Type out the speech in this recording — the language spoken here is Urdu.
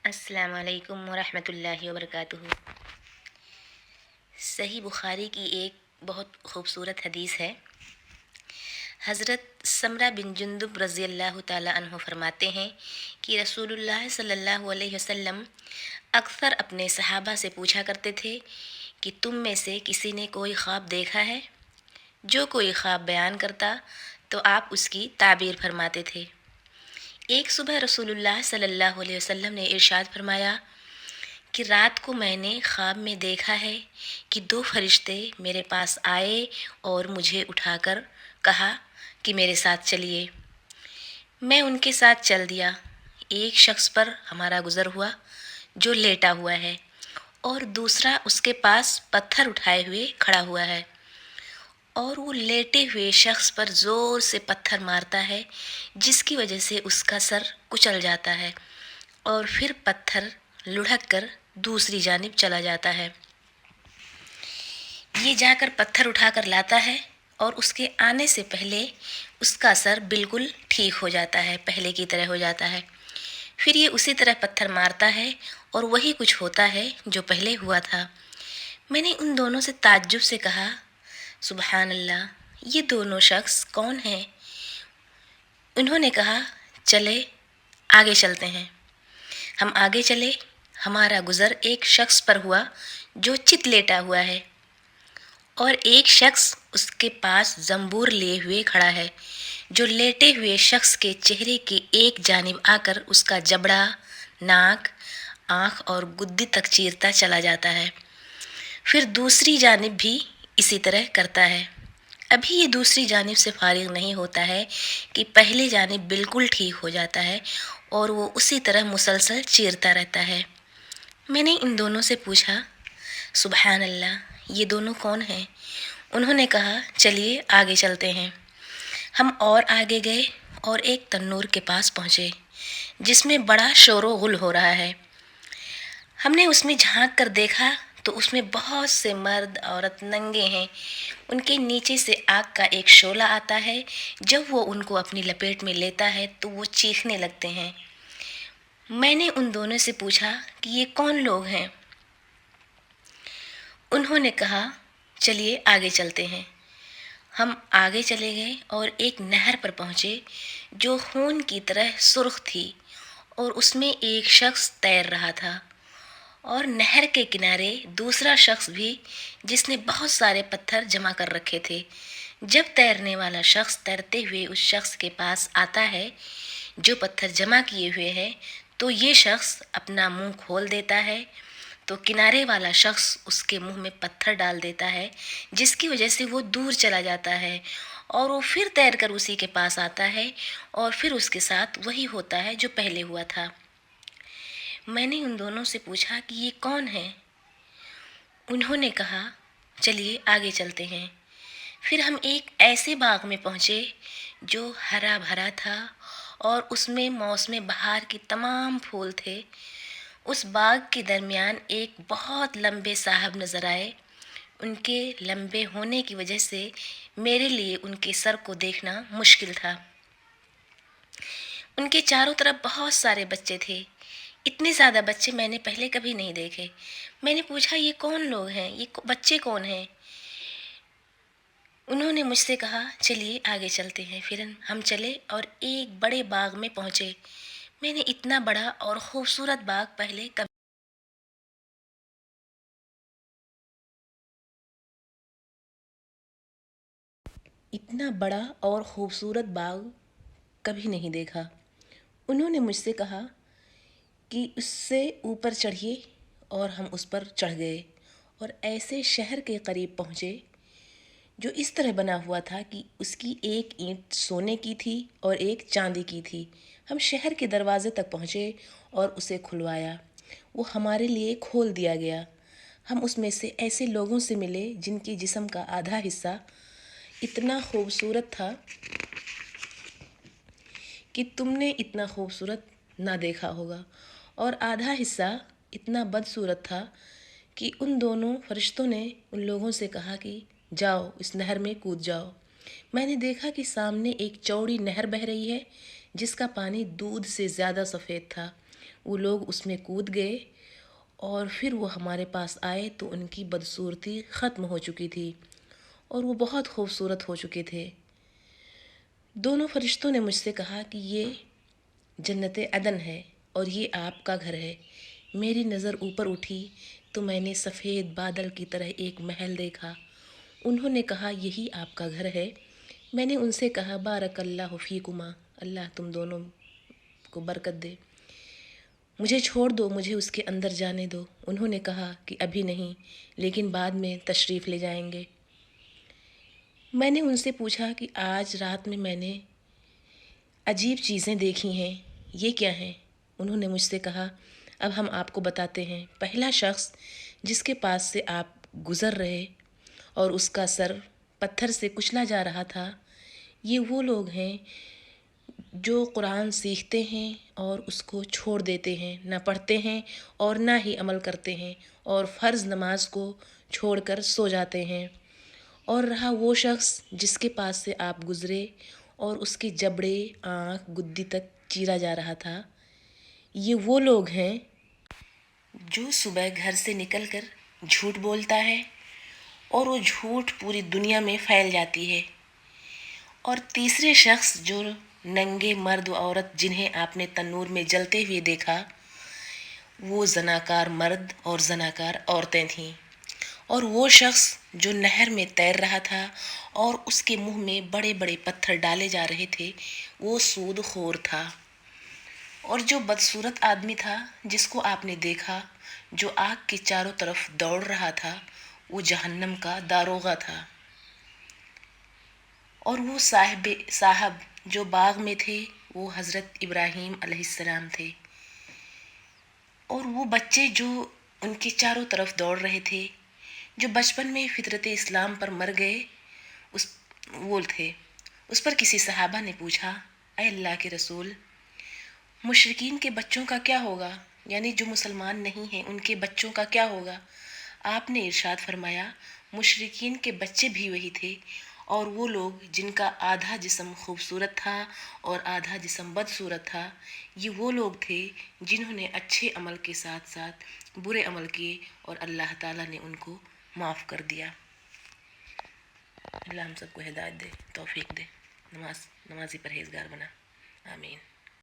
السلام علیکم ورحمۃ اللہ وبرکاتہ۔ صحیح بخاری کی ایک بہت خوبصورت حدیث ہے۔ حضرت سمرہ بن جندب رضی اللہ تعالیٰ عنہ فرماتے ہیں کہ رسول اللہ صلی اللہ علیہ وسلم اکثر اپنے صحابہ سے پوچھا کرتے تھے کہ تم میں سے کسی نے کوئی خواب دیکھا ہے؟ جو کوئی خواب بیان کرتا تو آپ اس کی تعبیر فرماتے تھے۔ ایک صبح رسول اللہ صلی اللہ علیہ وسلم نے ارشاد فرمایا کہ رات کو میں نے خواب میں دیکھا ہے کہ دو فرشتے میرے پاس آئے اور مجھے اٹھا کر کہا کہ میرے ساتھ چلیے۔ میں ان کے ساتھ چل دیا۔ ایک شخص پر ہمارا گزر ہوا جو لیٹا ہوا ہے اور دوسرا اس کے پاس پتھر اٹھائے ہوئے کھڑا ہوا ہے، اور وہ لیٹے ہوئے شخص پر زور سے پتھر مارتا ہے جس کی وجہ سے اس کا سر کچل جاتا ہے اور پھر پتھر لڑھک کر دوسری جانب چلا جاتا ہے۔ یہ جا کر پتھر اٹھا کر لاتا ہے اور اس کے آنے سے پہلے اس کا سر بالکل ٹھیک ہو جاتا ہے، پہلے کی طرح ہو جاتا ہے۔ پھر یہ اسی طرح پتھر مارتا ہے اور وہی کچھ ہوتا ہے جو پہلے ہوا تھا۔ میں نے ان دونوں سے تعجب سے کہا، سبحان اللہ، یہ دونوں شخص کون ہیں؟ انہوں نے کہا، چلے آگے چلتے ہیں۔ ہم آگے چلے۔ ہمارا گزر ایک شخص پر ہوا جو چت لیٹا ہوا ہے اور ایک شخص اس کے پاس زنبور لیے ہوئے کھڑا ہے جو لیٹے ہوئے شخص کے چہرے کی ایک جانب آ کر اس کا جبڑا، ناک، آنکھ اور گدی تک چیرتا چلا جاتا ہے، پھر دوسری جانب بھی اسی طرح کرتا ہے۔ ابھی یہ دوسری جانب سے فارغ نہیں ہوتا ہے کہ پہلی جانب بالکل ٹھیک ہو جاتا ہے اور وہ اسی طرح مسلسل چیرتا رہتا ہے۔ میں نے ان دونوں سے پوچھا، سبحان اللہ، یہ دونوں کون ہیں؟ انہوں نے کہا، چلیے آگے چلتے ہیں۔ ہم اور آگے گئے اور ایک تنور کے پاس پہنچے جس میں بڑا شور و غل ہو رہا ہے۔ ہم نے اس میں جھانک کر دیکھا تو اس میں بہت سے مرد عورت ننگے ہیں۔ ان کے نیچے سے آگ کا ایک شعلہ آتا ہے۔ جب وہ ان کو اپنی لپیٹ میں لیتا ہے تو وہ چیخنے لگتے ہیں۔ میں نے ان دونوں سے پوچھا کہ یہ کون لوگ ہیں؟ انہوں نے کہا، چلیے آگے چلتے ہیں۔ ہم آگے چلے گئے اور ایک نہر پر پہنچے جو خون کی طرح سرخ تھی اور اس میں ایک شخص تیر رہا تھا، اور نہر کے کنارے دوسرا شخص بھی جس نے بہت سارے پتھر جمع کر رکھے تھے۔ جب تیرنے والا شخص تیرتے ہوئے اس شخص کے پاس آتا ہے جو پتھر جمع کیے ہوئے ہے تو یہ شخص اپنا منہ کھول دیتا ہے تو کنارے والا شخص اس کے منہ میں پتھر ڈال دیتا ہے جس کی وجہ سے وہ دور چلا جاتا ہے، اور وہ پھر تیر کر اسی کے پاس آتا ہے اور پھر اس کے ساتھ وہی ہوتا ہے جو پہلے ہوا تھا۔ میں نے ان دونوں سے پوچھا کہ یہ کون ہیں؟ انہوں نے کہا، چلیے آگے چلتے ہیں۔ پھر ہم ایک ایسے باغ میں پہنچے جو ہرا بھرا تھا اور اس میں موسم بہار کے تمام پھول تھے۔ اس باغ کے درمیان ایک بہت لمبے صاحب نظر آئے۔ ان کے لمبے ہونے کی وجہ سے میرے لیے ان کے سر کو دیکھنا مشکل تھا۔ ان کے چاروں طرف بہت سارے بچے تھے۔ اتنے زیادہ بچے میں نے پہلے کبھی نہیں دیکھے۔ میں نے پوچھا، یہ کون لوگ ہیں؟ یہ بچے کون ہیں؟ انہوں نے مجھ سے کہا، چلیے آگے چلتے ہیں۔ پھر ہم چلے اور ایک بڑے باغ میں پہنچے۔ میں نے اتنا بڑا اور خوبصورت باغ پہلے کبھی نہیں دیکھا۔ انہوں نے مجھ سے کہا کہ اس سے اوپر چڑھیے، اور ہم اس پر چڑھ گئے اور ایسے شہر کے قریب پہنچے جو اس طرح بنا ہوا تھا کہ اس کی ایک اینٹ سونے کی تھی اور ایک چاندی کی تھی۔ ہم شہر کے دروازے تک پہنچے اور اسے کھلوایا۔ وہ ہمارے لیے کھول دیا گیا۔ ہم اس میں سے ایسے لوگوں سے ملے جن کے جسم کا آدھا حصہ اتنا خوبصورت تھا کہ تم نے اتنا خوبصورت نہ دیکھا ہوگا، اور آدھا حصہ اتنا بدصورت تھا کہ ان دونوں فرشتوں نے ان لوگوں سے کہا کہ جاؤ اس نہر میں کود جاؤ۔ میں نے دیکھا کہ سامنے ایک چوڑی نہر بہہ رہی ہے جس کا پانی دودھ سے زیادہ سفید تھا۔ وہ لوگ اس میں کود گئے اور پھر وہ ہمارے پاس آئے تو ان کی بدصورتی ختم ہو چکی تھی اور وہ بہت خوبصورت ہو چکے تھے۔ دونوں فرشتوں نے مجھ سے کہا کہ یہ جنت عدن ہے اور یہ آپ کا گھر ہے۔ میری نظر اوپر اٹھی تو میں نے سفید بادل کی طرح ایک محل دیکھا۔ انہوں نے کہا یہی آپ کا گھر ہے۔ میں نے ان سے کہا بارک اللہ فیکما، اللہ تم دونوں کو برکت دے، مجھے چھوڑ دو، مجھے اس کے اندر جانے دو۔ انہوں نے کہا کہ ابھی نہیں، لیکن بعد میں تشریف لے جائیں گے۔ میں نے ان سے پوچھا کہ آج رات میں نے عجیب چیزیں دیکھی ہیں، یہ کیا ہیں؟ انہوں نے مجھ سے کہا اب ہم آپ کو بتاتے ہیں۔ پہلا شخص جس کے پاس سے آپ گزر رہے اور اس کا سر پتھر سے کچلا جا رہا تھا، یہ وہ لوگ ہیں جو قرآن سیکھتے ہیں اور اس کو چھوڑ دیتے ہیں، نہ پڑھتے ہیں اور نہ ہی عمل کرتے ہیں، اور فرض نماز کو چھوڑ کر سو جاتے ہیں۔ اور رہا وہ شخص جس کے پاس سے آپ گزرے اور اس کے جبڑے، آنکھ، گدی تک چیرا جا رہا تھا، یہ وہ لوگ ہیں جو صبح گھر سے نکل کر جھوٹ بولتا ہے اور وہ جھوٹ پوری دنیا میں پھیل جاتی ہے۔ اور تیسرے شخص جو ننگے مرد و عورت جنہیں آپ نے تنور میں جلتے ہوئے دیکھا، وہ زناکار مرد اور زناکار عورتیں تھیں۔ اور وہ شخص جو نہر میں تیر رہا تھا اور اس کے منہ میں بڑے بڑے پتھر ڈالے جا رہے تھے، وہ سود خور تھا۔ اور جو بدصورت آدمی تھا جس کو آپ نے دیکھا جو آگ کے چاروں طرف دوڑ رہا تھا، وہ جہنم کا داروغہ تھا۔ اور وہ صاحب جو باغ میں تھے، وہ حضرت ابراہیم علیہ السلام تھے۔ اور وہ بچے جو ان کے چاروں طرف دوڑ رہے تھے، جو بچپن میں فطرت اسلام پر مر گئے، وہ تھے۔ اس پر کسی صحابہ نے پوچھا اے اللہ کے رسول، مشرکین کے بچوں کا کیا ہوگا؟ یعنی جو مسلمان نہیں ہیں ان کے بچوں کا کیا ہوگا؟ آپ نے ارشاد فرمایا مشرکین کے بچے بھی وہی تھے، اور وہ لوگ جن کا آدھا جسم خوبصورت تھا اور آدھا جسم بدصورت تھا، یہ وہ لوگ تھے جنہوں نے اچھے عمل کے ساتھ ساتھ برے عمل کیے اور اللہ تعالیٰ نے ان کو معاف کر دیا۔ اللہ ہم سب کو ہدایت دے، توفیق دے، نمازی پرہیزگار بنا، آمین۔